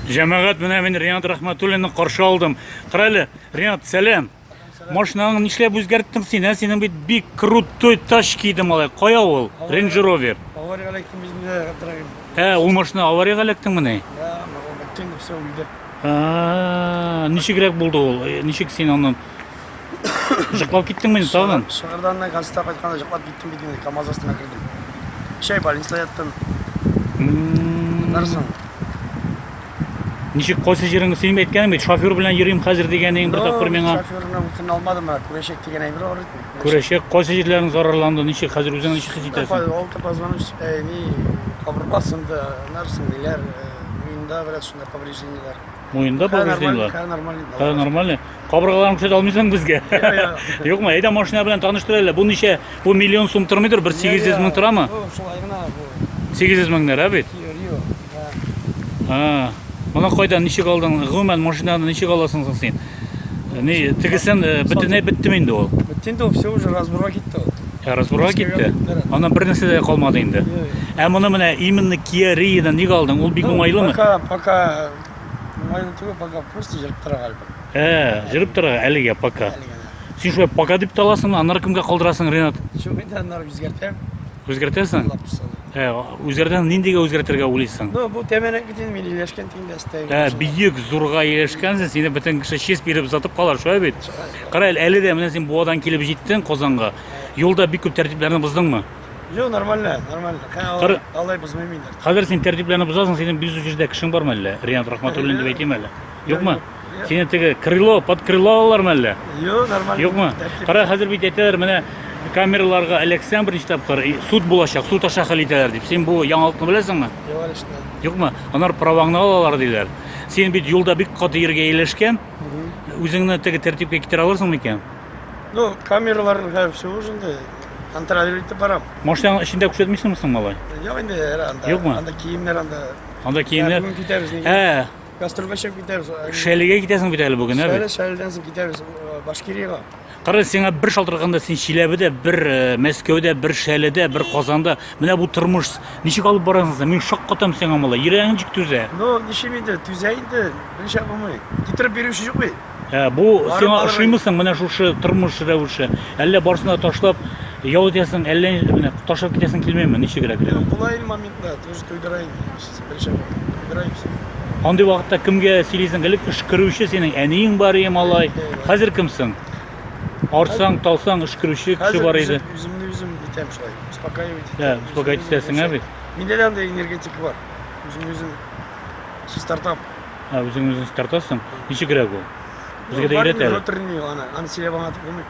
Жамағат, мына мен Ринат Рахматуллинны қаршы алдым. Қарайлы, Ринат, сәлем. Машинаңы нишләп үзгәрттең син? Синең бит бик крутой таш киде малай. Кая ул? Range Rover. Авария электим безне. Ул машина аварияга электең менә. Да, бөтен все үлде. Ничегрәк булды ул? Ничек син аннан жыклап киттең менә тагын? Шыгырдан газета кайтканда жыклап киттим бит, КамАЗ астына кирдим. Шәй больницада яттым. Нарсын. Ничек кайсы җиреңне син әйткәнең бит, шофер белән йөрим хәзер дигәнең бер тапкыр миңа. Шоферны үтен алмадым, күрәшәк дигән әйбер бар иде. Күрәшәк кайсы җирләрен зарарланды, ничек хәзер үзең ничек хис итәсең? Ул позвонусь, кабыргасында нарсын диләр, муенда бирәс шунда повреждениялар. Муенда повреждениялар? Нормально. Нормально. Кабыргаларын күрсәтә алмыйсың безгә. Юкмы, әйдә машина белән таныштыр әле. Бу ничә? Бу миллион сум тормыйдыр, 800 мең торамы? Шулай гына бу. 800 меңнәр, бит? Моны кайдан ничек алдың? Гомумән машинаны ничек аласың син? Ни, тегесен бөтенләй биттеме инде ул? Бөтенде все уже разборга китте. Разборга китте. Аннан бер нәрсә дә калмады инде. Моны менә именно Kia Rio-дан ник алдың? Ул бик уңайлымы? Пока уңайлы түгел, пока просто җырып тора галип. Җырып тора әлегә пока. Син шулай пока дип таласың, аннары кемгә калдырасың, Ринат? Шул инде аннары үзгәртәм. Үзгәртәсең? Үзгәртәсең, ниндигә үзгәртергә уйлыйсың? Ну, бу тәмәнәк бит инде миллиләшкән тиңдә стәй. Бийек зурга ирешкәнсең, сине бөтен кеше чес биреп узатып калар, шулай бит? Кара, әле дә менә син Буадан килеп җиттең Казанга. Юлда бик күп тәртипләрне буздыңмы? Юк, нормально. Алай бузмыйм инде. Хәзер син тәртипләрне бузасың, синең бизү җирдә кешең бармы әллә? Ринат Рахматуллин дип әйтим әле. Юкмы? Сине теге крыло, под крыло алалармы әллә? Юк, нормально. Юкмы? Кара, хәзер бит әйтәләр, менә камераларга Александр беренче тапкыр суд булачак, суд аша хәл итәләр дип. Син бу яңалыкны беләсеңме? Юк, алышты. Юкмы? Анар праваңны алалар диләр. Син бит юлда бик каты ергә иелешкән. Үзеңне теге тәртипкә китерә алырсыңмы икән? Ну, камераларны все уже инде контролировать итеп барам. Машинаның эчендә күрсәтмисеңме соң малай? Юк инде, Юкмы? анда киемнәр Анда киемнәр. Бүген китәбез инде. Гастрольгә чыгып китәбез. Шәлегә китәсең бит әле бүген, бит? Шәледән соң китәбез Башкирияга. Кара, сиңа бер шалтырганда син Чиләбедә, бер Мәскәүдә, бер Шәледә, бер Казанда менә бу тормыш ничек алып барасың? Мин шаккатам сиңа малай. Йөрәгең ничек түзә? Ну, ничек инде түзә инде. Беренче булмый. Китереп бирүче юк бит. Бу сиңа ошыймысың менә шушы тормыш рәвеше? Әллә барсына ташлап ял итәсең, әллә менә ташлап китәсең килмәйме? Ничегрәк? Булай моментта тоже туйдырайын. Беренче туйдырайбыз. Андый вакытта кемгә сөйлисең? Элек эш күрүче синең әниең бар иде, малай. Хәзер кемсең? Арсаң, талсаң эш күрүче кеше бар иде. Үземне үзем итәм шулай. Успокаивать. Успокаивать итәсең, бит? Миндә дә андай энергетик бар. Үземне үзем стартап. Үзең тартасың. Ничегрәк ул? Безгә дә өйрәтәләр. Аны сөйләп аңлатып булмый.